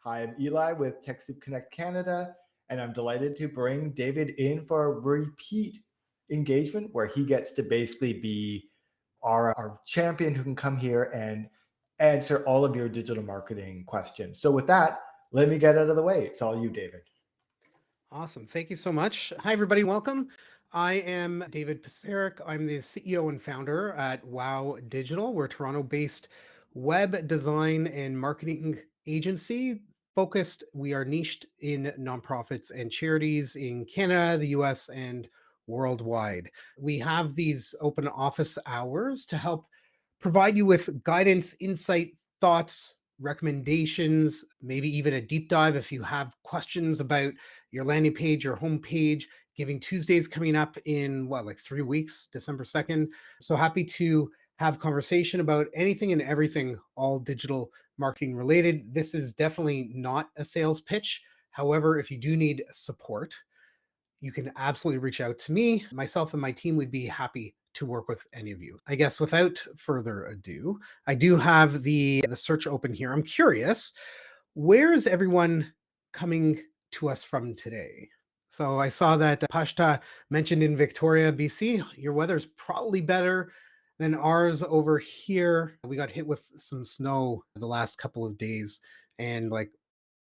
Hi, I'm Eli with TechSoup Connect Canada, and I'm delighted to bring David in for a repeat engagement where he gets to basically be our champion who can come here and answer all of your digital marketing questions. So with that, let me get out of the way. It's all you, David. Awesome. Thank you so much. Hi, everybody. Welcome. I am David Paseric. I'm the CEO and founder at Wow Digital. We're a Toronto-based web design and marketing agency focused. We are niched in nonprofits and charities in Canada, the US, and worldwide. We have these open office hours to help provide you with guidance, insight, thoughts, recommendations, maybe even a deep dive if you have questions about your landing page, your home page. Giving Tuesdays coming up in like 3 weeks, December 2nd. So happy to have conversation about anything and everything, all digital marketing related. This is definitely not a sales pitch. However, if you do need support, you can absolutely reach out to me. Myself and my team would be happy to work with any of you. I guess without further ado, I do have the search open here. I'm curious, where is everyone coming to us from today? So I saw that Pashta mentioned in Victoria, BC. Your weather's probably better than ours over here. We got hit with some snow the last couple of days and like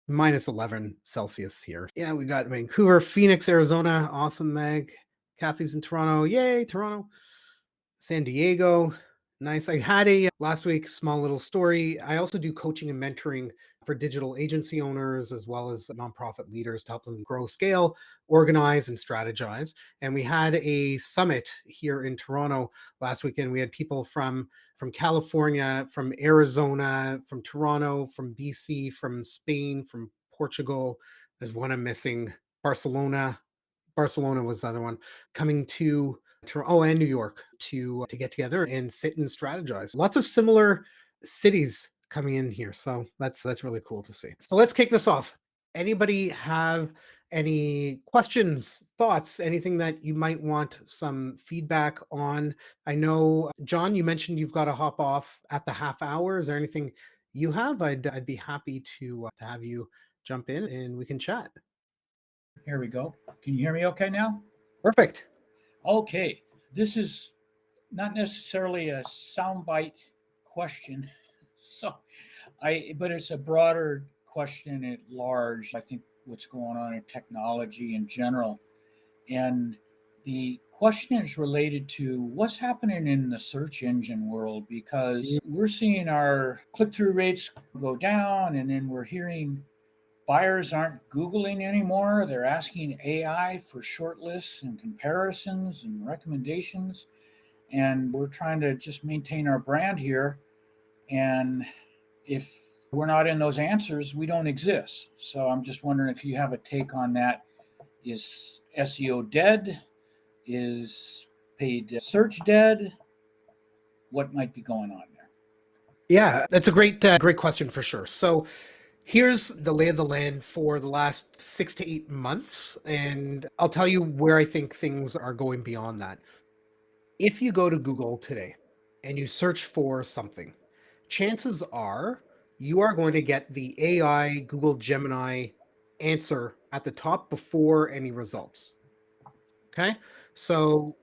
minus 11 Celsius here. Yeah, we got Vancouver, Phoenix, Arizona. Awesome, Meg. Kathy's in Toronto. Yay, Toronto. San Diego. Nice. I had a last week small little story. I also do coaching and mentoring for digital agency owners as well as nonprofit leaders to help them grow, scale, organize, and strategize. And we had a summit here in Toronto last weekend. We had people from California, from Arizona, from Toronto, from BC, from Spain, from Portugal. There's one I'm missing. Barcelona. Barcelona was the other one coming to Toronto and New York to get together and sit and strategize. Lots of similar cities coming in here, so that's really cool to see. So let's kick this off. Anybody have any questions, thoughts, anything that you might want some feedback on? I know, John, you mentioned you've got to hop off at the half hour. Is there anything you have? I'd be happy to have you jump in and we can chat. Here we go. Can you hear me okay now? Perfect. Okay. This is not necessarily a soundbite question. But it's a broader question at large. I think what's going on in technology in general. And the question is related to what's happening in the search engine world because we're seeing our click through rates go down, and then we're hearing buyers aren't Googling anymore. They're asking AI for short lists and comparisons and recommendations. And we're trying to just maintain our brand here. And if we're not in those answers, we don't exist. So I'm just wondering if you have a take on that. Is SEO dead? Is paid search dead? What might be going on there? Yeah, that's a great question for sure. So here's the lay of the land for the last 6 to 8 months, and I'll tell you where I think things are going beyond that. If you go to Google today and you search for something, chances are you are going to get the AI Google Gemini answer at the top before any results. Okay, so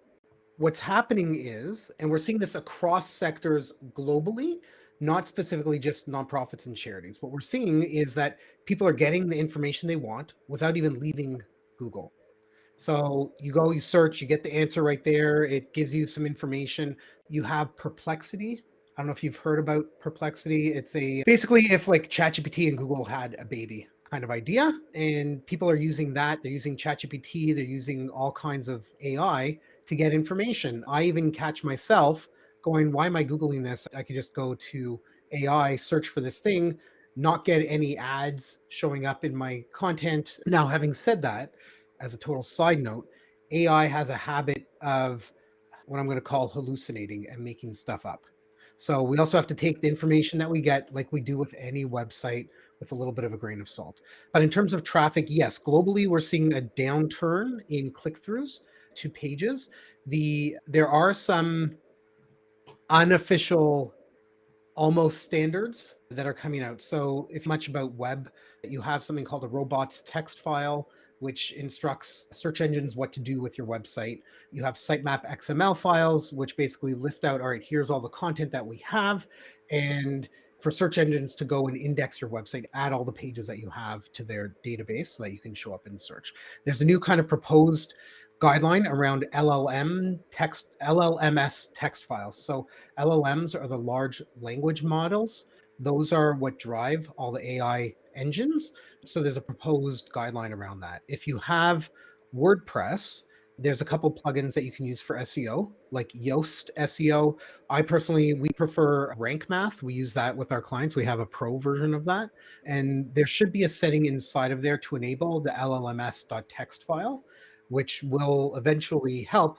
what's happening is, and we're seeing this across sectors globally, not specifically just nonprofits and charities. What we're seeing is that people are getting the information they want without even leaving Google. So you go, you search, you get the answer right there. It gives you some information. You have Perplexity. I don't know if you've heard about Perplexity. It's basically if like ChatGPT and Google had a baby kind of idea, and people are using that. They're using ChatGPT. They're using all kinds of AI to get information. I even catch myself going, why am I Googling this? I could just go to AI, search for this thing, not get any ads showing up in my content. Now, having said that, as a total side note, AI has a habit of what I'm going to call hallucinating and making stuff up. So we also have to take the information that we get, like we do with any website, with a little bit of a grain of salt. But in terms of traffic, yes, globally, we're seeing a downturn in click-throughs to pages. There are some unofficial almost standards that are coming out. So if much about web, you have something called a robots text file, which instructs search engines what to do with your website. You have sitemap XML files, which basically list out, all right, here's all the content that we have. And for search engines to go and index your website, add all the pages that you have to their database so that you can show up in search. There's a new kind of proposed guideline around LLMS text files. So LLMs are the large language models. Those are what drive all the AI engines. So there's a proposed guideline around that. If you have WordPress, there's a couple plugins that you can use for SEO, like Yoast SEO. We prefer Rank Math. We use that with our clients. We have a pro version of that. And there should be a setting inside of there to enable the LLMS.txt file, which will eventually help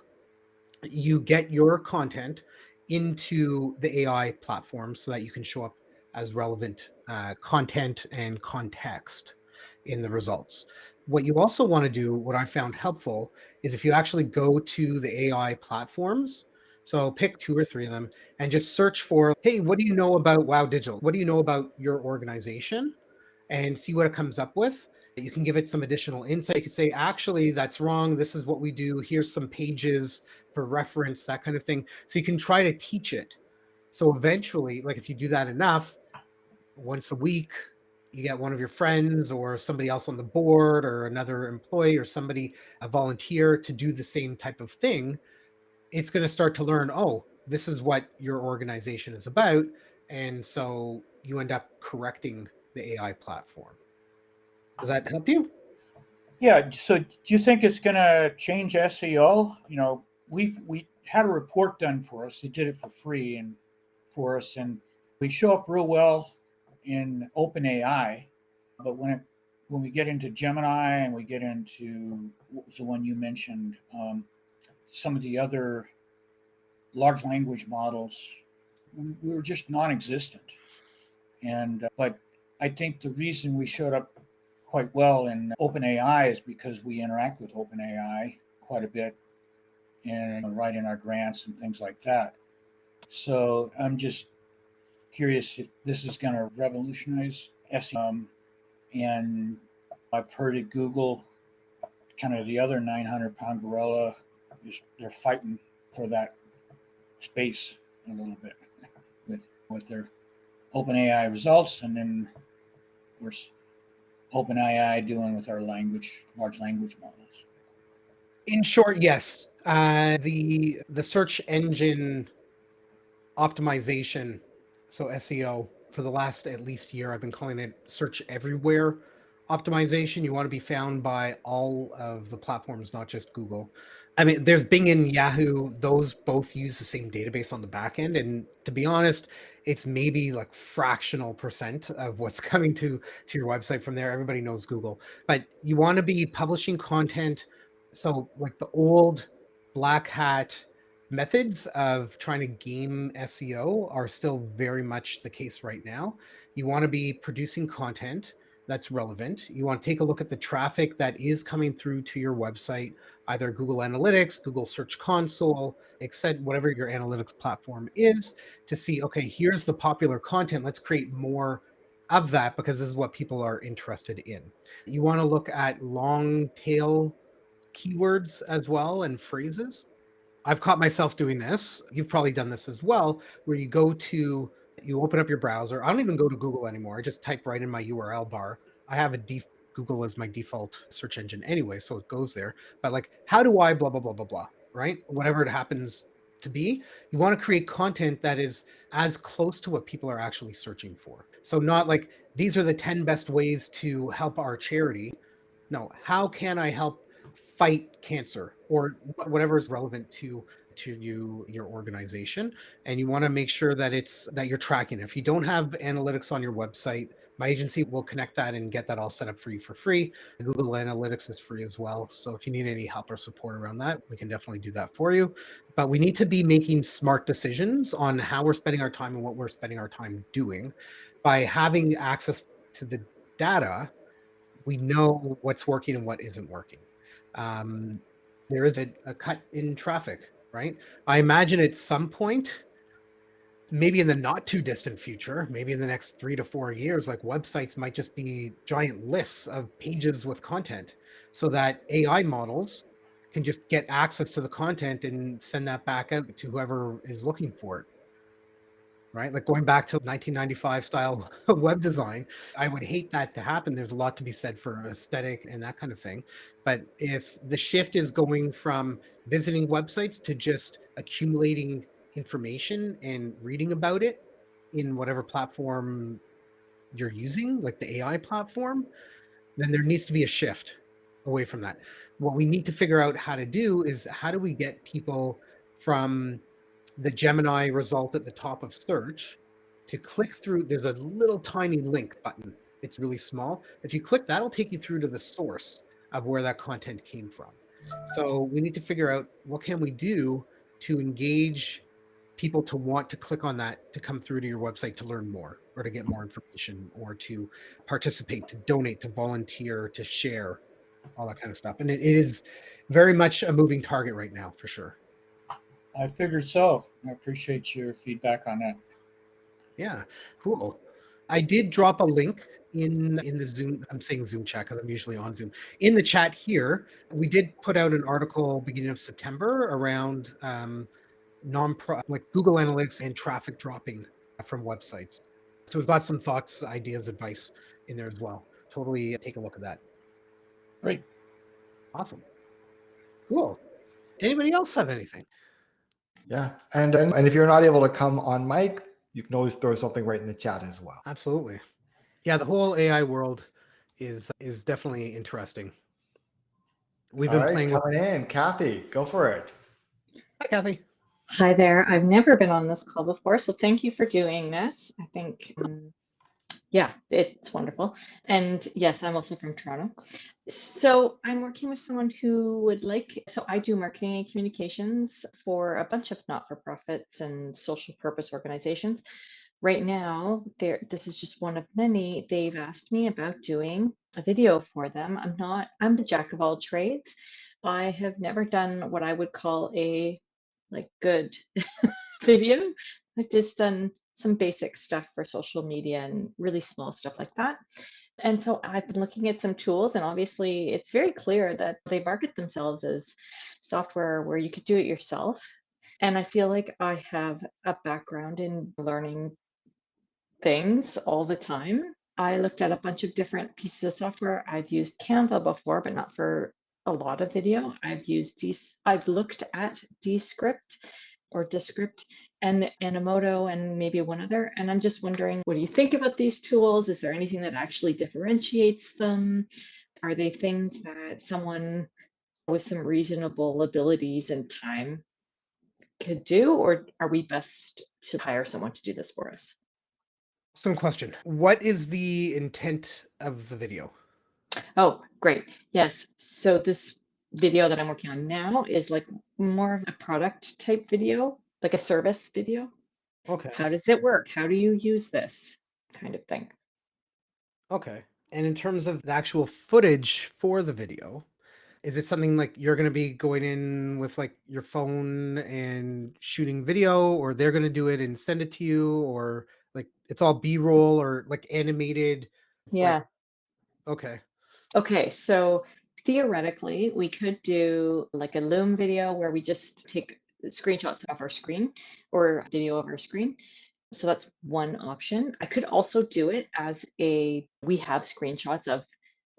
you get your content into the AI platform so that you can show up as relevant content and context in the results. What you also want to do, what I found helpful, is if you actually go to the AI platforms, so pick 2 or 3 of them and just search for, hey, what do you know about Wow Digital? What do you know about your organization? And see what it comes up with. You can give it some additional insight. You could say, actually, that's wrong. This is what we do. Here's some pages for reference, that kind of thing. So you can try to teach it. So eventually, like if you do that enough, once a week, you get one of your friends or somebody else on the board or another employee or somebody, a volunteer to do the same type of thing. It's going to start to learn, oh, this is what your organization is about. And so you end up correcting the AI platform. Does that help you? Yeah. So do you think it's going to change SEO? We had a report done for us. They did it for free and for us, and we show up real well in OpenAI, but when we get into Gemini and we get into what was the one you mentioned, some of the other large language models, we were just non-existent. And but I think the reason we showed up quite well in OpenAI is because we interact with OpenAI quite a bit and write in our grants and things like that. So I'm just curious if this is going to revolutionize SEO. And I've heard at Google, kind of the other 900-pound gorilla, they're fighting for that space a little bit with their OpenAI results, and then of course OpenAI doing with our large language models. In short, yes. The search engine optimization, so SEO, for the last at least year, I've been calling it search everywhere optimization. You want to be found by all of the platforms, not just Google. I mean, there's Bing and Yahoo. Those both use the same database on the back end. And to be honest, it's maybe like fractional percent of what's coming to your website from there. Everybody knows Google, but you want to be publishing content. So like the old black hat methods of trying to game SEO are still very much the case right now. You want to be producing content that's relevant. You want to take a look at the traffic that is coming through to your website, either Google Analytics, Google Search Console, etc., whatever your analytics platform is, to see, okay, here's the popular content. Let's create more of that because this is what people are interested in. You want to look at long tail keywords as well and phrases. I've caught myself doing this. You've probably done this as well, where you open up your browser. I don't even go to Google anymore. I just type right in my URL bar. I have Google as my default search engine anyway, so it goes there. But like, how do I blah, blah, blah, blah, blah, right? Whatever it happens to be, you want to create content that is as close to what people are actually searching for. So not like, these are the 10 best ways to help our charity. No, how can I help fight cancer or whatever is relevant to your organization? And you want to make sure that you're tracking it. If you don't have analytics on your website, my agency will connect that and get that all set up for you for free. Google Analytics is free as well, so if you need any help or support around that, we can definitely do that for you. But we need to be making smart decisions on how we're spending our time and what we're spending our time doing. By having access to the data, we know what's working and what isn't working. There is a cut in traffic, right? I imagine at some point, maybe in the not too distant future, maybe in the next 3 to 4 years, like websites might just be giant lists of pages with content so that AI models can just get access to the content and send that back out to whoever is looking for it. Right? Like going back to 1995 style web design, I would hate that to happen. There's a lot to be said for aesthetic and that kind of thing. But if the shift is going from visiting websites to just accumulating information and reading about it in whatever platform you're using, like the AI platform, then there needs to be a shift away from that. What we need to figure out how to do is how do we get people from the Gemini result at the top of search to click through. There's a little tiny link button. It's really small. If you click, that'll take you through to the source of where that content came from. So we need to figure out what can we do to engage people to want to click on that to come through to your website to learn more or to get more information or to participate, to donate, to volunteer, to share, all that kind of stuff. And it is very much a moving target right now, for sure. I figured so. I appreciate your feedback on that. Yeah, cool. I did drop a link in the Zoom. I'm saying Zoom chat because I'm usually on Zoom. In the chat here, we did put out an article beginning of September around like Google Analytics and traffic dropping from websites. So we've got some thoughts, ideas, advice in there as well. Totally take a look at that. Great. Awesome. Cool. Anybody else have anything? Yeah. And if you're not able to come on mic, you can always throw something right in the chat as well. Absolutely. Yeah, the whole AI world is definitely interesting. We've All been right, playing with. coming in. Kathy, go for it. Hi, Kathy. Hi there. I've never been on this call before, so thank you for doing this. I think, yeah, it's wonderful. And yes, I'm also from Toronto. So I'm working with someone who would like, so I do marketing and communications for a bunch of not-for-profits and social purpose organizations. Right now, this is just one of many. They've asked me about doing a video for them. I'm the jack of all trades. I have never done what I would call a like good video. I've just done some basic stuff for social media and really small stuff like that. And so I've been looking at some tools, and obviously it's very clear that they market themselves as software where you could do it yourself. And I feel like I have a background in learning things all the time. I looked at a bunch of different pieces of software. I've used Canva before, but not for a lot of video. I've looked at Descript or Descript and Animoto and maybe one other. And I'm just wondering, what do you think about these tools? Is there anything that actually differentiates them? Are they things that someone with some reasonable abilities and time could do, or are we best to hire someone to do this for us? Some question. What is the intent of the video? Oh, great. Yes. So this video that I'm working on now is like more of a product type video, like a service video. Okay. How does it work? How do you use this kind of thing? Okay. And in terms of the actual footage for the video, is it something like you're going to be going in with like your phone and shooting video, or they're going to do it and send it to you, or like it's all B-roll or like animated? Like, Yeah. okay. Okay. So theoretically, we could do like a Loom video where we just take screenshots of our screen or video of our screen. So that's one option. I could also do it as we have screenshots of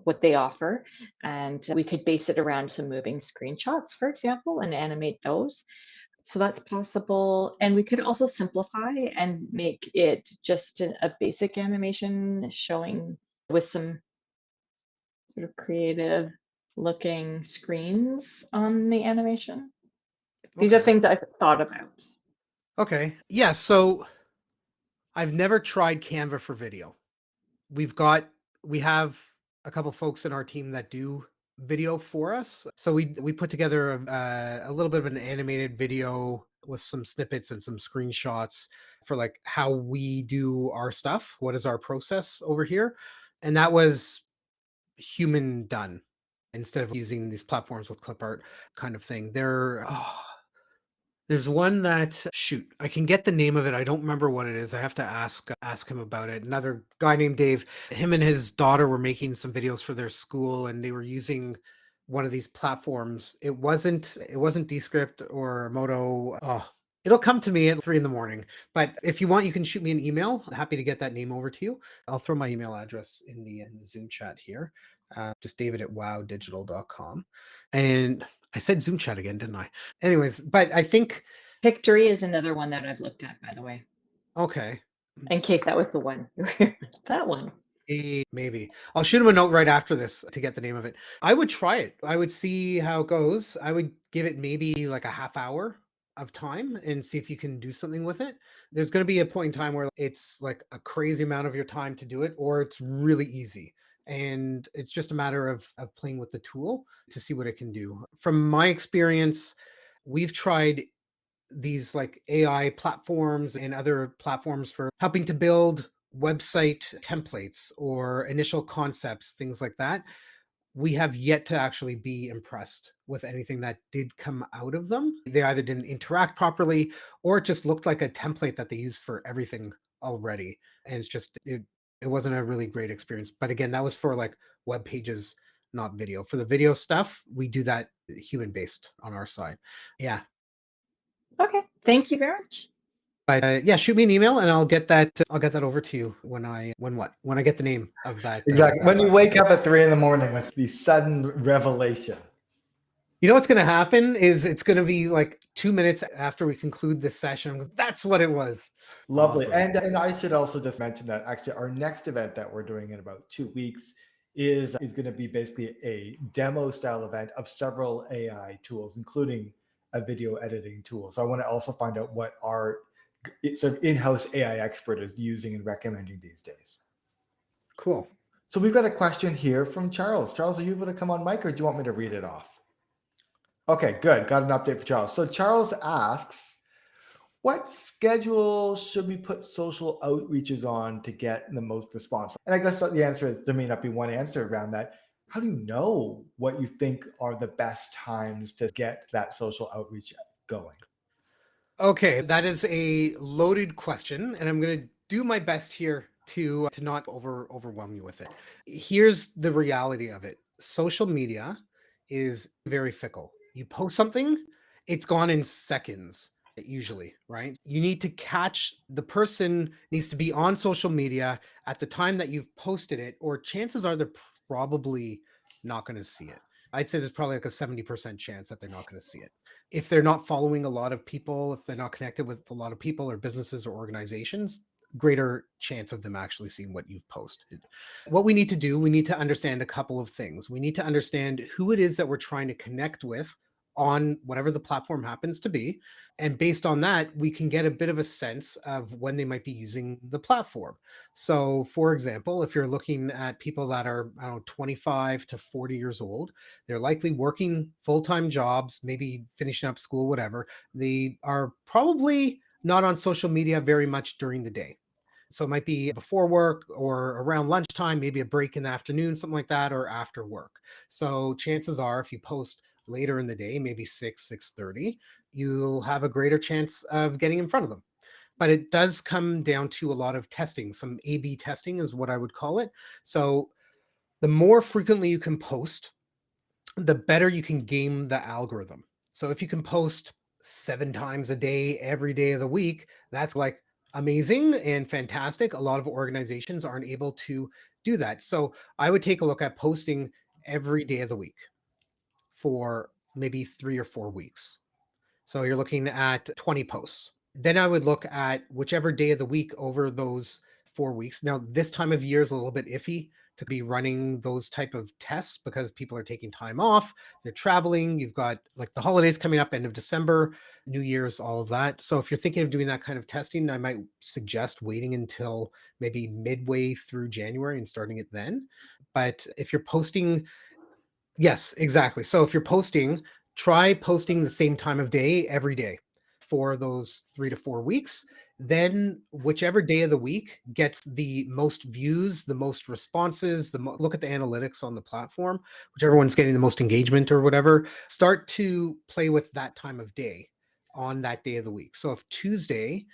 what they offer, and we could base it around some moving screenshots, for example, and animate those. So that's possible. And we could also simplify and make it just a basic animation showing with some sort of creative looking screens on the animation. These are Okay. things I've thought about. Okay. Yeah. So I've never tried Canva for video. We have a couple folks in our team that do video for us. So we put together a little bit of an animated video with some snippets and some screenshots for like how we do our stuff. What is our process over here? And that was human done instead of using these platforms with clip art kind of thing. There's one that, shoot, I can get the name of it. I don't remember what it is. I have to ask him about it. Another guy named Dave, him and his daughter were making some videos for their school, and they were using one of these platforms. It wasn't Descript or Moto. Oh, it'll come to me at 3 a.m. But if you want, you can shoot me an email. Happy to get that name over to you. I'll throw my email address in the Zoom chat here. Just david@wowdigital.com. And I said Zoom chat again, didn't I? Anyways, but I think, Pictory is another one that I've looked at, by the way, okay, in case that was the one. That one. maybe I'll shoot him a note right after this to get the name of it. I would try it. I would see how it goes. I would give it maybe like a half hour of time and see if you can do something with it. There's going to be a point in time where it's like a crazy amount of your time to do it, or it's really easy. And it's just a matter of playing with the tool to see what it can do. From my experience, we've tried these like AI platforms and other platforms for helping to build website templates or initial concepts, things like that. We have yet to actually be impressed with anything that did come out of them. They either didn't interact properly or it just looked like a template that they use for everything already. And it's just, it wasn't a really great experience. But again, that was for like web pages, not video. For the video stuff, we do that human based on our side. Yeah. Okay. Thank you very much. But yeah, shoot me an email and I'll get that over to you when I get the name of that. Exactly. When you wake up at 3 a.m. with the sudden revelation. You know what's going to happen is it's going to be like 2 minutes after we conclude this session. That's what it was. Lovely. Awesome. And I should also just mention that actually our next event that we're doing in about 2 weeks is going to be basically a demo style event of several AI tools, including a video editing tool. So I want to also find out what our sort of in-house AI expert is using and recommending these days. Cool. So we've got a question here from Charles. Charles, are you able to come on mic or do you want me to read it off? Okay, good. Got an update for Charles. So Charles asks, what schedule should we put social outreaches on to get the most response? And I guess the answer is there may not be one answer around that. How do you know what you think are the best times to get that social outreach going? Okay, that is a loaded question, and I'm going to do my best here to not overwhelm you with it. Here's the reality of it. Social media is very fickle. You post something, it's gone in seconds usually, right? You need to catch the person needs to be on social media at the time that you've posted it, or chances are they're probably not going to see it. I'd say there's probably like a 70% chance that they're not going to see it. If they're not following a lot of people, if they're not connected with a lot of people or businesses or organizations, greater chance of them actually seeing what you've posted. What we need to do, we need to understand a couple of things. We need to understand who it is that we're trying to connect with on whatever the platform happens to be. And based on that, we can get a bit of a sense of when they might be using the platform. So for example, if you're looking at people that are, 25 to 40 years old, they're likely working full-time jobs, maybe finishing up school, whatever. They are probably not on social media very much during the day. So it might be before work or around lunchtime, maybe a break in the afternoon, something like that, or after work. So chances are if you post later in the day, maybe 6:30, you'll have a greater chance of getting in front of them. But it does come down to a lot of testing. Some A/B testing is what I would call it. So the more frequently you can post, the better you can game the algorithm. So if you can post 7 times a day, every day of the week, that's like amazing and fantastic. A lot of organizations aren't able to do that. So I would take a look at posting every day of the week for maybe 3 or 4 weeks. So you're looking at 20 posts. Then I would look at whichever day of the week over those 4 weeks. Now, this time of year is a little bit iffy to be running those type of tests because people are taking time off, they're traveling, you've got like the holidays coming up, end of December, New Year's, all of that. So if you're thinking of doing that kind of testing, I might suggest waiting until maybe midway through January and starting it then. But if you're posting, yes, exactly. So if you're posting, try posting the same time of day every day for those 3 to 4 weeks. Then whichever day of the week gets the most views, the most responses, look at the analytics on the platform, whichever one's getting the most engagement or whatever, start to play with that time of day on that day of the week. So if Tuesday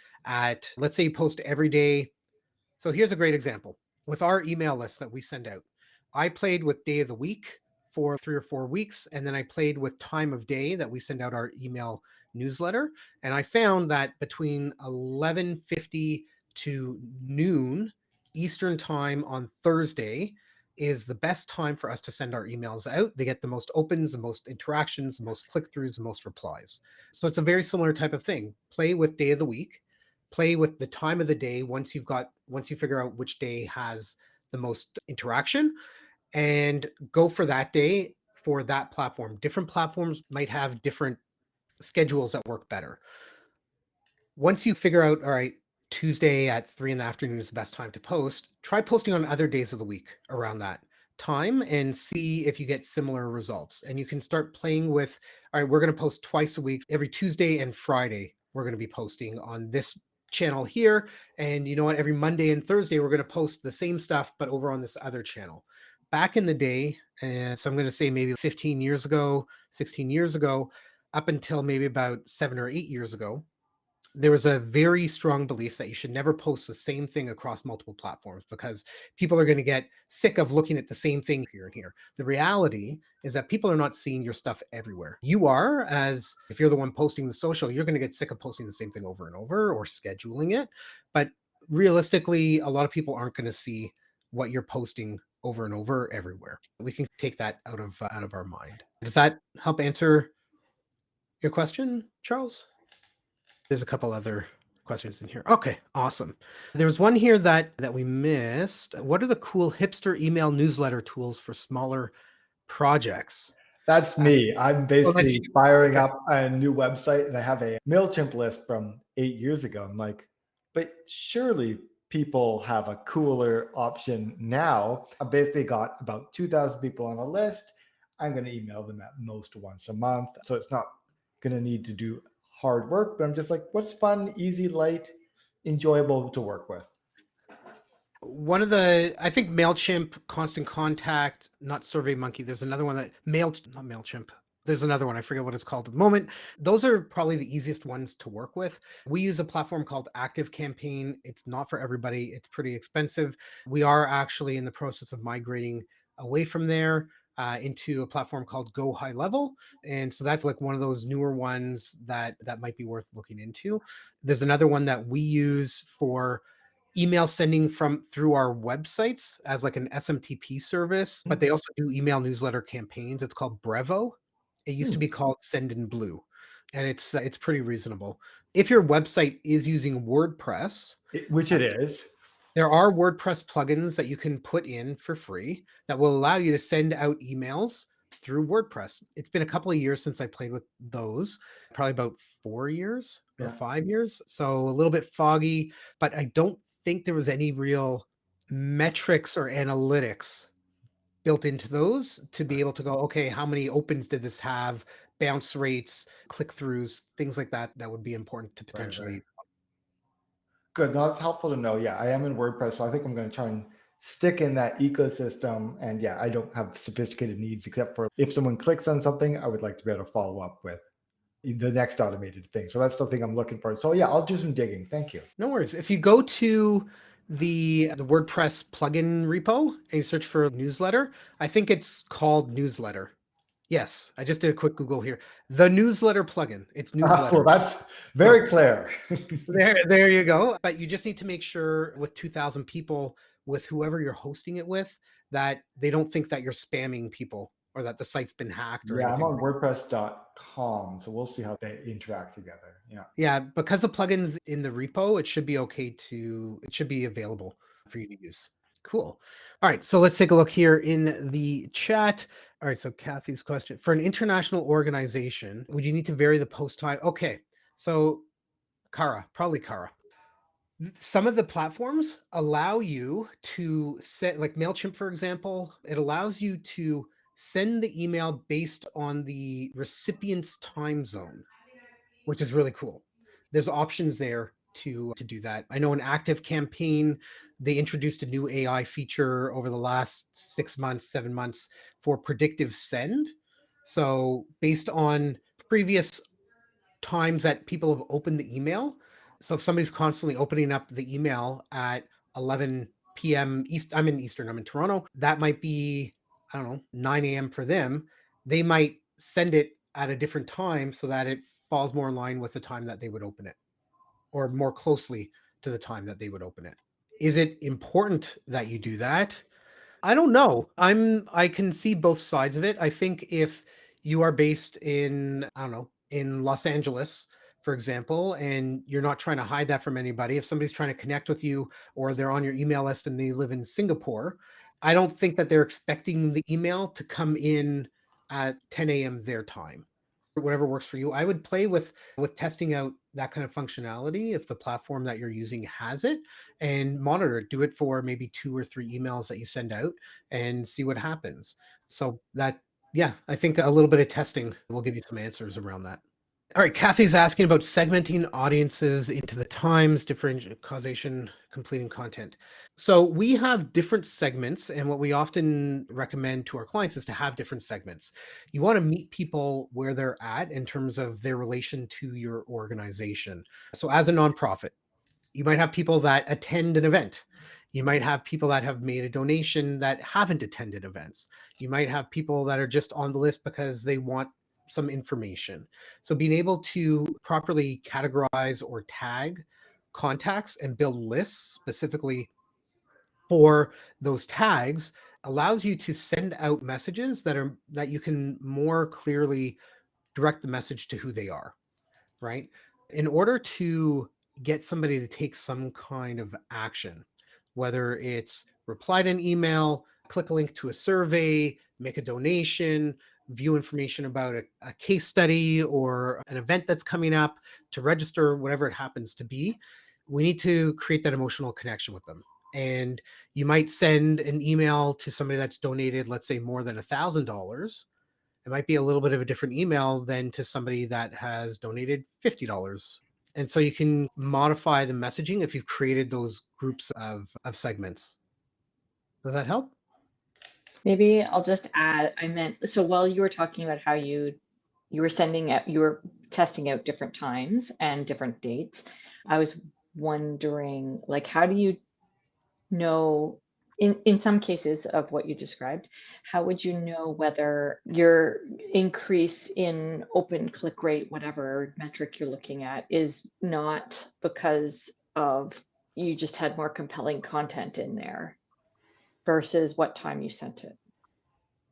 let's say you post every day. So here's a great example. With our email list that we send out, I played with day of the week for 3 or 4 weeks, and then I played with time of day that we send out our email newsletter. And I found that between 11:50 to noon Eastern time on Thursday is the best time for us to send our emails out. They get the most opens, the most interactions, the most click-throughs, the most replies. So it's a very similar type of thing. Play with day of the week, play with the time of the day once you figure out which day has the most interaction, and go for that day for that platform. Different platforms might have different schedules that work better. Once you figure out, all right, Tuesday at 3 in the afternoon is the best time to post, try posting on other days of the week around that time and see if you get similar results. And you can start playing with, all right, we're going to post twice a week, every Tuesday and Friday. We're going to be posting on this channel here. And you know what? Every Monday and Thursday, we're going to post the same stuff, but over on this other channel. Back in the day, and so I'm going to say maybe 15 years ago, 16 years ago, up until maybe about 7 or 8 years ago, there was a very strong belief that you should never post the same thing across multiple platforms because people are going to get sick of looking at the same thing here and here. The reality is that people are not seeing your stuff everywhere. You are, as if you're the one posting the social, you're going to get sick of posting the same thing over and over or scheduling it. But realistically, a lot of people aren't going to see what you're posting over and over everywhere. We can take that out of our mind. Does that help answer your question, Charles? There's a couple other questions in here. Okay, awesome. There's one here that we missed. What are the cool hipster email newsletter tools for smaller projects? That's me. I'm that's basically you. firing Okay. up a new website and I have a MailChimp list from 8 years ago. I'm like, but surely people have a cooler option now. I basically got about 2,000 people on a list. I'm going to email them at most once a month. So it's not going to need to do hard work, but I'm just like, what's fun, easy, light, enjoyable to work with? One of the, I think MailChimp, Constant Contact, not SurveyMonkey. There's another one that not MailChimp. There's another one. I forget what it's called at the moment. Those are probably the easiest ones to work with. We use a platform called ActiveCampaign. It's not for everybody. It's pretty expensive. We are actually in the process of migrating away from there into a platform called Go High Level. And so that's like one of those newer ones that might be worth looking into. There's another one that we use for email sending through our websites as like an SMTP service, but they also do email newsletter campaigns. It's called Brevo. It used to be called Send in Blue, and it's pretty reasonable. If your website is using WordPress, Which it is. there are WordPress plugins that you can put in for free that will allow you to send out emails through WordPress. It's been a couple of years since I played with those, probably about 4 years or Yeah. 5 years. So a little bit foggy, but I don't think there was any real metrics or analytics built into those to be able to go, okay, how many opens did this have, bounce rates, click-throughs, things like that would be important to potentially. Right. Good. No, that's helpful to know. Yeah, I am in WordPress, so I think I'm going to try and stick in that ecosystem. And yeah, I don't have sophisticated needs except for if someone clicks on something, I would like to be able to follow up with the next automated thing. So that's the thing I'm looking for. So yeah, I'll do some digging. Thank you. No worries. If you go to the WordPress plugin repo and you search for newsletter, I think it's called newsletter. Yes, I just did a quick Google here. The newsletter plugin. It's newsletter. Well, that's very clear. There you go. But you just need to make sure with 2,000 people, with whoever you're hosting it with, that they don't think that you're spamming people or that the site's been hacked or Yeah, I'm anything. on WordPress.com, so we'll see how they interact together. Yeah. Yeah, because the plugins in the repo, it should be it should be available for you to use. Cool. All right, so let's take a look here in the chat. All right, so Kathy's question, for an international organization, would you need to vary the post time? Okay, so probably Kara. Some of the platforms allow you to set, like MailChimp, for example, it allows you to send the email based on the recipient's time zone, which is really cool. There's options there to do that. I know in ActiveCampaign, they introduced a new AI feature over the last 6 months, 7 months for predictive send. So based on previous times that people have opened the email. So if somebody's constantly opening up the email at 11 p.m. East, I'm in Eastern, I'm in Toronto, that might be, I don't know, 9 a.m. for them. They might send it at a different time so that it falls more in line with the time that they would open it, or more closely to the time that they would open it. Is it important that you do that? I don't know. I can see both sides of it. I think if you are based in, I don't know, in Los Angeles, for example, and you're not trying to hide that from anybody, if somebody's trying to connect with you or they're on your email list and they live in Singapore, I don't think that they're expecting the email to come in at 10 a.m. their time. Whatever works for you. I would play with testing out that kind of functionality if the platform that you're using has it, and monitor it. Do it for maybe 2 or 3 emails that you send out and see what happens. So that, yeah, I think a little bit of testing will give you some answers around that. All right, Kathy's asking about segmenting audiences into the times, differential causation, completing content. So we have different segments, and what we often recommend to our clients is to have different segments. You want to meet people where they're at in terms of their relation to your organization. So as a nonprofit, you might have people that attend an event. You might have people that have made a donation that haven't attended events. You might have people that are just on the list because they want some information. So being able to properly categorize or tag contacts and build lists specifically for those tags allows you to send out messages that you can more clearly direct the message to who they are, right? In order to get somebody to take some kind of action, whether it's reply to an email, click a link to a survey, make a donation, view information about a case study or an event that's coming up, to register, whatever it happens to be, we need to create that emotional connection with them. And you might send an email to somebody that's donated, let's say, more than $1,000. It might be a little bit of a different email than to somebody that has donated $50. And so you can modify the messaging if you've created those groups of segments. Does that help? Maybe I'll just add, so while you were talking about how you were testing out different times and different dates, I was wondering, like, how do you know, in some cases of what you described, how would you know whether your increase in open click rate, whatever metric you're looking at, is not because of you just had more compelling content in there versus what time you sent it?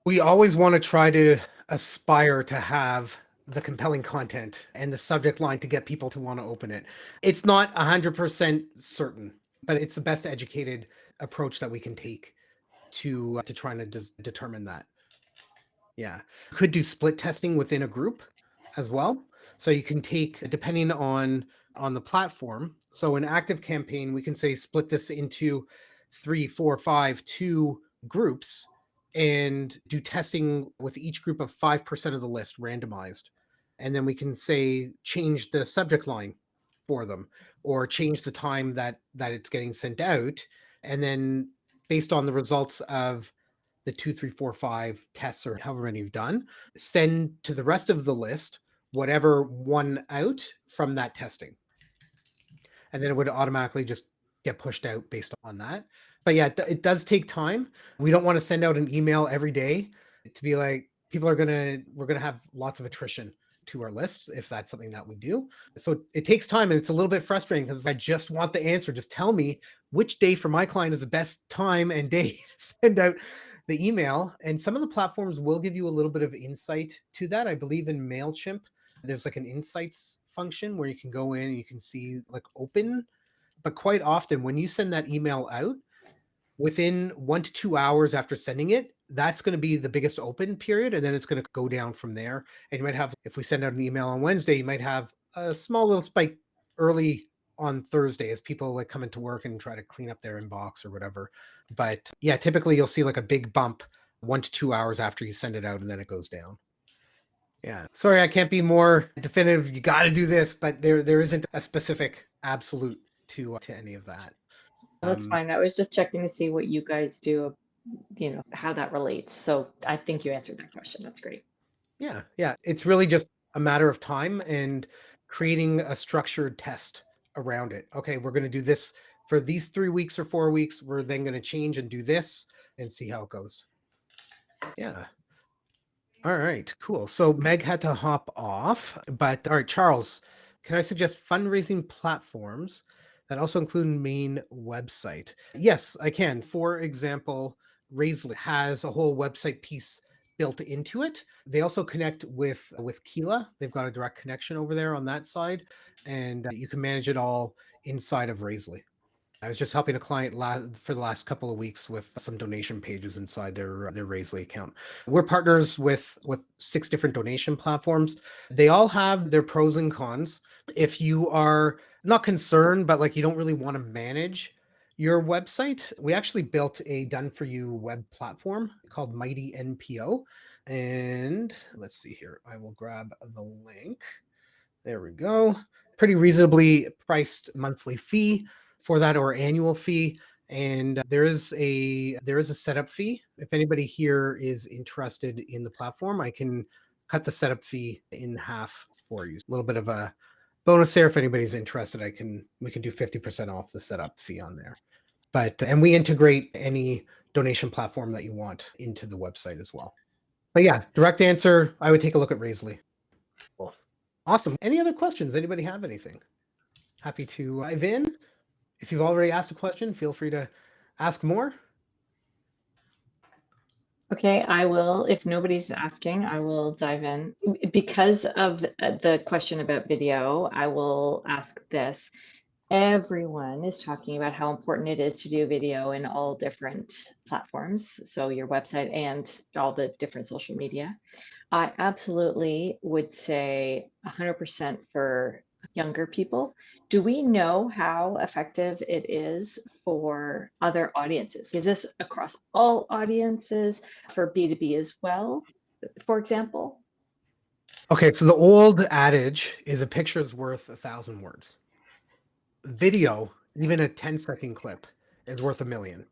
We always want to try to aspire to have the compelling content and the subject line to get people to want to open it. It's not 100% certain, but it's the best educated approach that we can take to trying to determine that. Yeah. Could do split testing within a group as well. So you can take, depending on the platform. So an active campaign, we can say split this into 3, 4, 5, 2 groups and do testing with each group of 5% of the list randomized. And then we can say change the subject line for them or change the time that it's getting sent out. And then based on the results of the 2, 3, 4, 5 tests or however many you've done, send to the rest of the list whatever won out from that testing. And then it would automatically just get pushed out based on that. But yeah, it does take time. We don't want to send out an email every day to be like, we're going to have lots of attrition to our lists if that's something that we do. So it takes time and it's a little bit frustrating because I just want the answer. Just tell me which day for my client is the best time and day to send out the email. And some of the platforms will give you a little bit of insight to that. I believe in MailChimp, there's like an insights function where you can go in and you can see like open. But quite often when you send that email out, within 1 to 2 hours after sending it, that's going to be the biggest open period. And then it's going to go down from there. And you might have, if we send out an email on Wednesday, you might have a small little spike early on Thursday as people like come into work and try to clean up their inbox or whatever. But yeah, typically you'll see like a big bump 1 to 2 hours after you send it out and then it goes down. Yeah. Sorry, I can't be more definitive. You got to do this, but there isn't a specific absolute to any of that. That's fine. I was just checking to see what you guys do, how that relates. So I think you answered that question. That's great. Yeah. It's really just a matter of time. And creating a structured test around it. Okay, we're going to do this for these 3 weeks or 4 weeks. We're then going to change and do this and see how it goes. Yeah. All right, cool. So Meg had to hop off, but all right, Charles, can I suggest fundraising platforms that also include main website? Yes, I can. For example, Raisely has a whole website piece built into it. They also connect with Keela. They've got a direct connection over there on that side, and you can manage it all inside of Raisely. I was just helping a client for the last couple of weeks with some donation pages inside their Raisely account. We're partners with 6 different donation platforms. They all have their pros and cons. If you are not concerned, but like you don't really want to manage your website, we actually built a done-for-you web platform called Mighty NPO. And let's see here. I will grab the link. There we go. Pretty reasonably priced monthly fee for that, or annual fee. And there is a setup fee. If anybody here is interested in the platform, I can cut the setup fee in half for you. A little bit of a bonus there. If anybody's interested, we can do 50% off the setup fee on there. And we integrate any donation platform that you want into the website as well. But yeah, direct answer, I would take a look at Raisely. Cool. Awesome. Any other questions? Anybody have anything? Happy to dive in. If you've already asked a question, feel free to ask more. Okay, I will. If nobody's asking, I will dive in. Because of the question about video, I will ask this. Everyone is talking about how important it is to do video in all different platforms, so your website and all the different social media. I absolutely would say 100% for younger people. Do we know how effective it is for other audiences? Is this across all audiences, for B2B as well, for example? Okay, so the old adage is a picture is worth 1,000 words. Video, even a 10-second clip, is worth 1,000,000.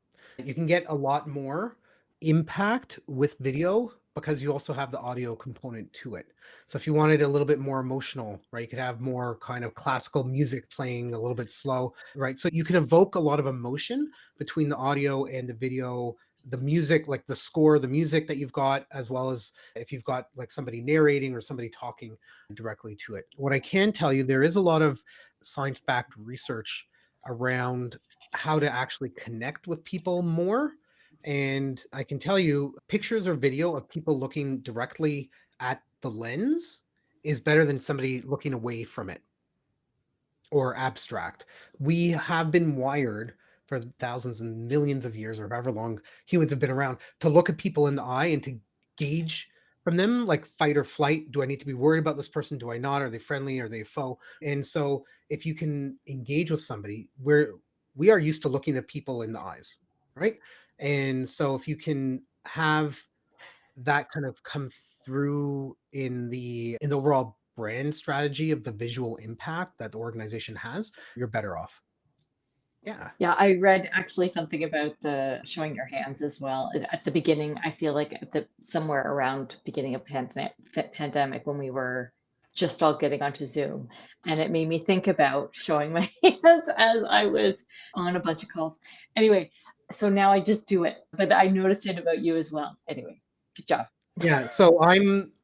You can get a lot more impact with video because you also have the audio component to it. So if you wanted a little bit more emotional, right, you could have more kind of classical music playing a little bit slow, right? So you can evoke a lot of emotion between the audio and the video, the music, like the score, the music that you've got, as well as if you've got like somebody narrating or somebody talking directly to it. What I can tell you, there is a lot of science-backed research around how to actually connect with people more. And I can tell you, pictures or video of people looking directly at the lens is better than somebody looking away from it or abstract. We have been wired for thousands and millions of years, or however long humans have been around, to look at people in the eye and to gauge from them, like fight or flight. Do I need to be worried about this person? Do I not? Are they friendly? Are they foe? And so if you can engage with somebody, we are used to looking at people in the eyes, right? And so if you can have that kind of come through in the overall brand strategy of the visual impact that the organization has, you're better off. Yeah. Yeah, I read actually something about the showing your hands as well. At the beginning, I feel like at the somewhere around beginning of pandemic when we were just all getting onto Zoom, and it made me think about showing my hands as I was on a bunch of calls. Anyway, so now I just do it, but I noticed it about you as well. Anyway, good job. Yeah. So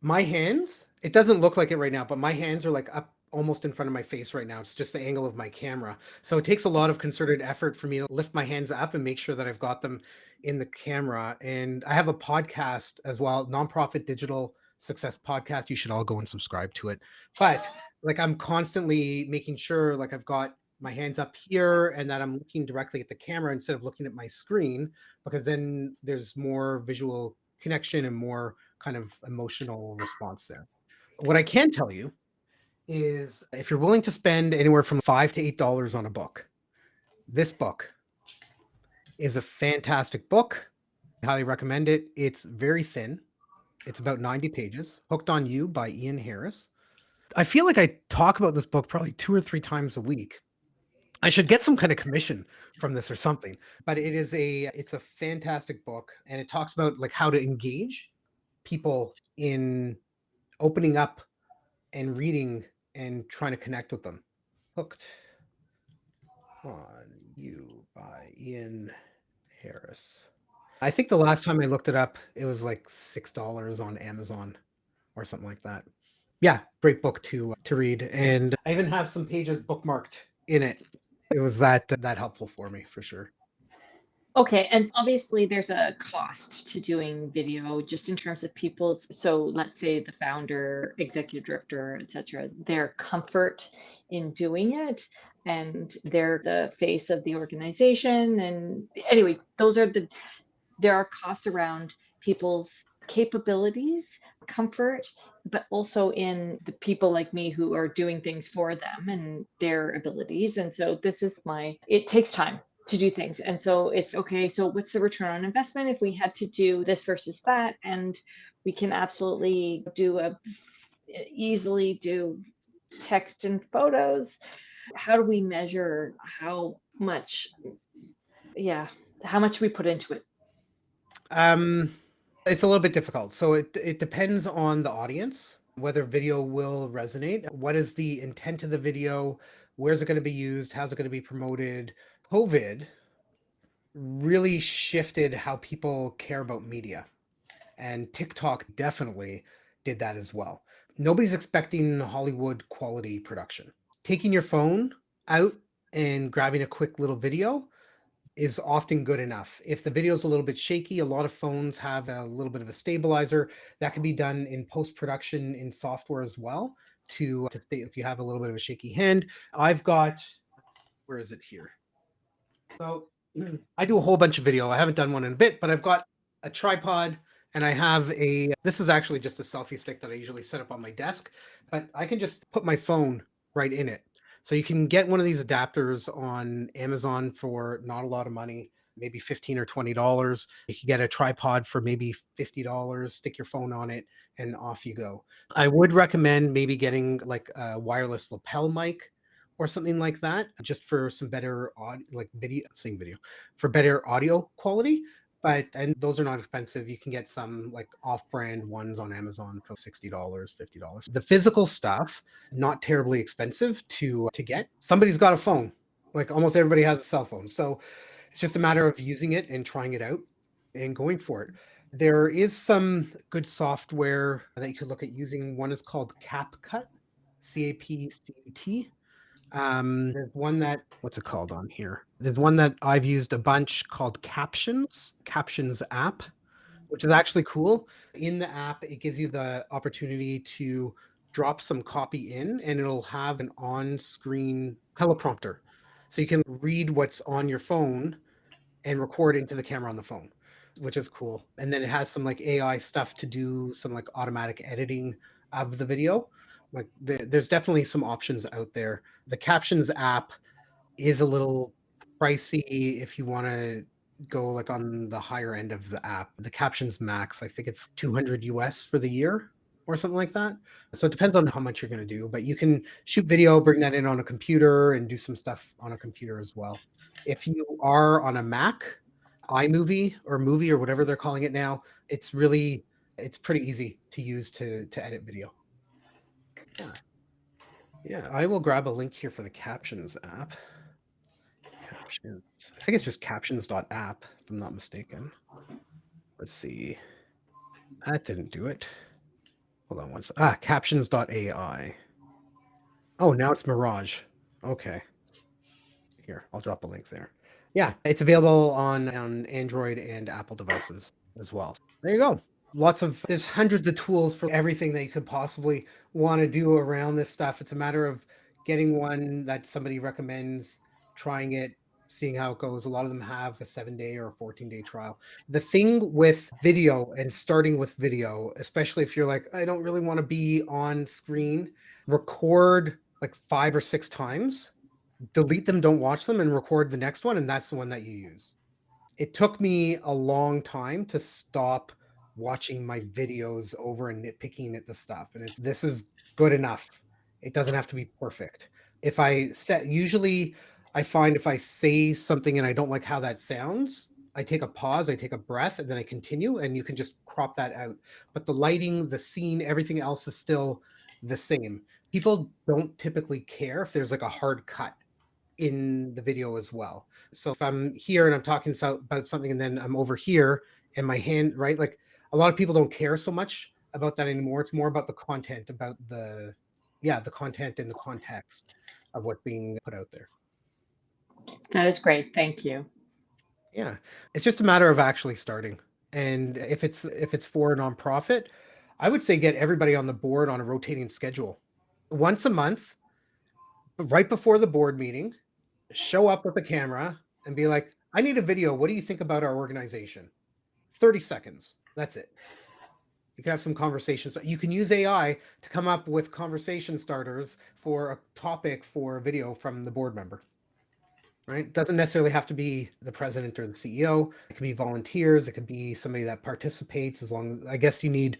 my hands, it doesn't look like it right now, but my hands are like up almost in front of my face right now. It's just the angle of my camera. So it takes a lot of concerted effort for me to lift my hands up and make sure that I've got them in the camera. And I have a podcast as well, nonprofit digital success podcast. You should all go and subscribe to it. But like I'm constantly making sure like I've got my hands up here and that I'm looking directly at the camera instead of looking at my screen, because then there's more visual connection and more kind of emotional response there. What I can tell you is if you're willing to spend anywhere from $5 to $8 on a book, this book is a fantastic book. I highly recommend it. It's very thin. It's about 90 pages. Hooked on You by Ian Harris. I feel like I talk about this book probably 2 or 3 times a week. I should get some kind of commission from this or something, but it's a fantastic book, and it talks about like how to engage people in opening up and reading and trying to connect with them. Hooked on You by Ian Harris. I think the last time I looked it up, it was like $6 on Amazon or something like that. Yeah, great book to read, and I even have some pages bookmarked in it. It was that helpful for me for sure. Okay, and obviously there's a cost to doing video just in terms of people's, so let's say the founder, executive director, etc., their comfort in doing it, and they're the face of the organization. And anyway, there are costs around people's capabilities, comfort, but also in the people like me who are doing things for them and their abilities. And so it takes time to do things. And so it's okay, so what's the return on investment if we had to do this versus that? And we can absolutely easily do text and photos. How do we measure how much we put into it? It's a little bit difficult. So it depends on the audience, whether video will resonate. What is the intent of the video? Where's it going to be used? How's it going to be promoted? COVID really shifted how people care about media, and TikTok definitely did that as well. Nobody's expecting Hollywood quality production. Taking your phone out and grabbing a quick little video is often good enough. If the video is a little bit shaky, a lot of phones have a little bit of a stabilizer that can be done in post-production in software as well to stay if you have a little bit of a shaky hand. I've got, where is it here? So I do a whole bunch of video. I haven't done one in a bit, but I've got a tripod and I have this is actually just a selfie stick that I usually set up on my desk, but I can just put my phone right in it. So you can get one of these adapters on Amazon for not a lot of money, maybe $15 or $20. You can get a tripod for maybe $50, stick your phone on it, and off you go. I would recommend maybe getting like a wireless lapel mic or something like that, just for some better for better audio quality. And those are not expensive. You can get some like off-brand ones on Amazon for $60, $50. The physical stuff, not terribly expensive to get. Somebody's got a phone. Like almost everybody has a cell phone. So it's just a matter of using it and trying it out and going for it. There is some good software that you could look at using. One is called CapCut, CAPCUT. There's one what's it called on here? There's one that I've used a bunch called Captions app, which is actually cool. In the app, it gives you the opportunity to drop some copy in and it'll have an on-screen teleprompter. So you can read what's on your phone and record into the camera on the phone, which is cool. And then it has some like AI stuff to do some like automatic editing of the video. Like there's definitely some options out there. The Captions app is a little pricey if you want to go like on the higher end of the app. The Captions Max, I think it's 200 US for the year or something like that. So it depends on how much you're going to do, but you can shoot video, bring that in on a computer and do some stuff on a computer as well. If you are on a Mac, iMovie or Movie or whatever they're calling it now, it's pretty easy to use to edit video. Yeah, I will grab a link here for the Captions app. Captions. I think it's just captions.app, if I'm not mistaken. Let's see. That didn't do it. Hold on one second. Captions.ai. Oh, now it's Mirage. Okay. Here, I'll drop a link there. Yeah, it's available on Android and Apple devices as well. There you go. There's hundreds of tools for everything that you could possibly want to do around this stuff. It's a matter of getting one that somebody recommends, trying it, seeing how it goes. A lot of them have a 7-day or a 14-day trial. The thing with video and starting with video, especially if you're like, I don't really want to be on screen, record like 5 or 6 times, delete them, don't watch them, and record the next one, and that's the one that you use. It took me a long time to stop watching my videos over and nitpicking at the stuff, and this is good enough. It doesn't have to be perfect. Usually I find if I say something and I don't like how that sounds, I take a pause, I take a breath, and then I continue, and you can just crop that out. But the lighting, the scene, everything else is still the same. People don't typically care if there's like a hard cut in the video as well. So if I'm here and I'm talking about something and then I'm over here and my hand, right? Like a lot of people don't care so much about that anymore. It's more about the content, about the content and the context of what's being put out there. That is great. Thank you. Yeah. It's just a matter of actually starting. And if it's for a nonprofit, I would say get everybody on the board on a rotating schedule. Once a month, right before the board meeting, show up with a camera and be like, I need a video. What do you think about our organization? 30 seconds. That's it. You can have some conversations. You can use AI to come up with conversation starters for a topic for a video from the board member. Right? It doesn't necessarily have to be the president or the CEO. It could be volunteers. It could be somebody that participates, as long as, I guess you need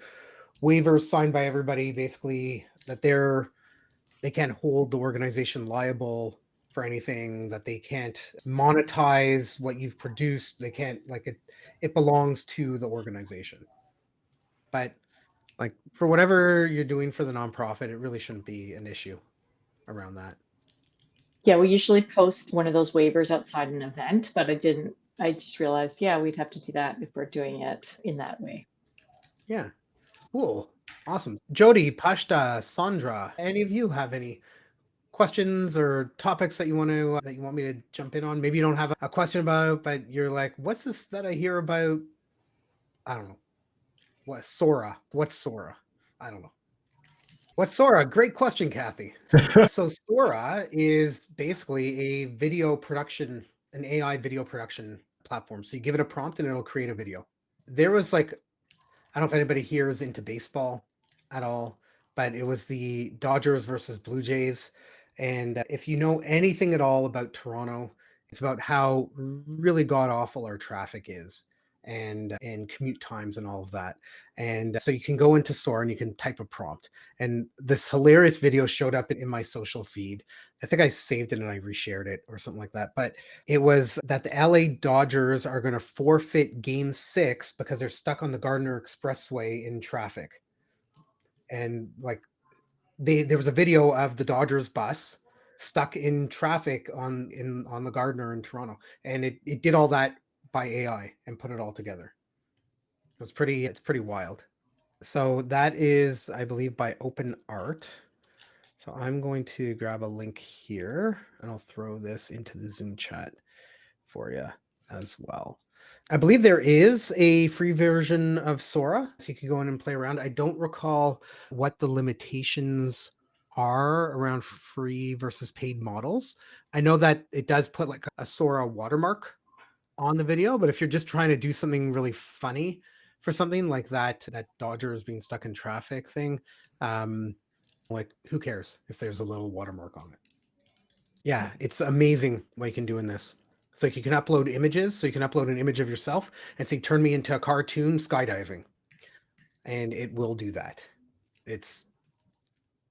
waivers signed by everybody, basically, that they can't hold the organization liable for anything, that they can't monetize what you've produced. They can't, like, it belongs to the organization. But like for whatever you're doing for the nonprofit, it really shouldn't be an issue around that. Yeah, we usually post one of those waivers outside an event, but I just realized, yeah, we'd have to do that if we're doing it in that way. Yeah. Cool. Awesome. Jody, Pashta, Sandra, any of you have any questions or topics that you want me to jump in on? Maybe you don't have a question about it, but you're like, what's this that I hear about? I don't know. What Sora? What's Sora? I don't know. What's Sora? Great question, Kathy. So Sora is basically a video production, an AI video production platform. So you give it a prompt and it'll create a video. There was like, I don't know if anybody here is into baseball at all, but it was the Dodgers versus Blue Jays. And if you know anything at all about Toronto, it's about how really god awful our traffic is and commute times and all of that. And so you can go into Sora and you can type a prompt. And this hilarious video showed up in my social feed. I think I saved it and I reshared it or something like that. But it was that the LA Dodgers are going to forfeit Game 6 because they're stuck on the Gardner Expressway in traffic. And like there was a video of the Dodgers bus stuck in traffic on the Gardner in Toronto, and it did all that by AI and put it all together. It's pretty wild. So that is, I believe, by Open Art. So I'm going to grab a link here and I'll throw this into the Zoom chat for you as well. I believe there is a free version of Sora, so you can go in and play around. I don't recall what the limitations are around free versus paid models. I know that it does put like a Sora watermark on the video, but if you're just trying to do something really funny for something like that Dodgers being stuck in traffic thing, like who cares if there's a little watermark on it? Yeah, it's amazing what you can do in this. So you can upload images. So you can upload an image of yourself and say, turn me into a cartoon skydiving. And it will do that. It's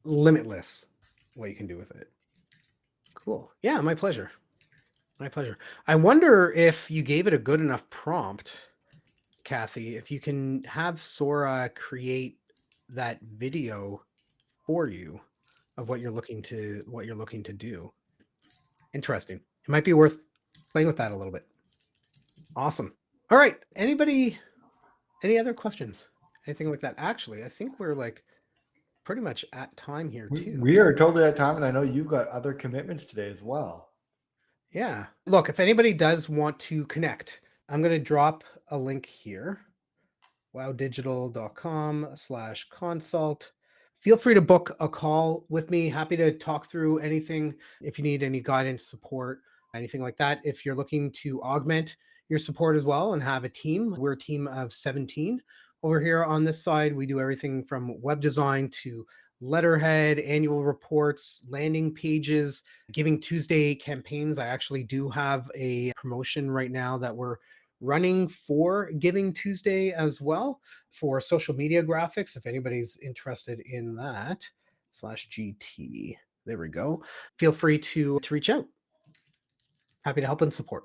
limitless what you can do with it. Cool. Yeah, my pleasure. My pleasure. I wonder if you gave it a good enough prompt, Kathy, if you can have Sora create that video for you of what you're looking to do. Interesting. It might be worth playing with that a little bit. Awesome. All right. Any other questions? Anything like that? Actually, I think we're like pretty much at time here too. We are totally at time, and I know you've got other commitments today as well. Yeah. Look, if anybody does want to connect, I'm going to drop a link here, wowdigital.com/consult. Feel free to book a call with me. Happy to talk through anything. If you need any guidance, support, anything like that. If you're looking to augment your support as well and have a team, we're a team of 17 over here on this side. We do everything from web design to letterhead, annual reports, landing pages, Giving Tuesday campaigns. I actually do have a promotion right now that we're running for Giving Tuesday as well for social media graphics. If anybody's interested in that, /GT. There we go. Feel free to reach out. Happy to help and support.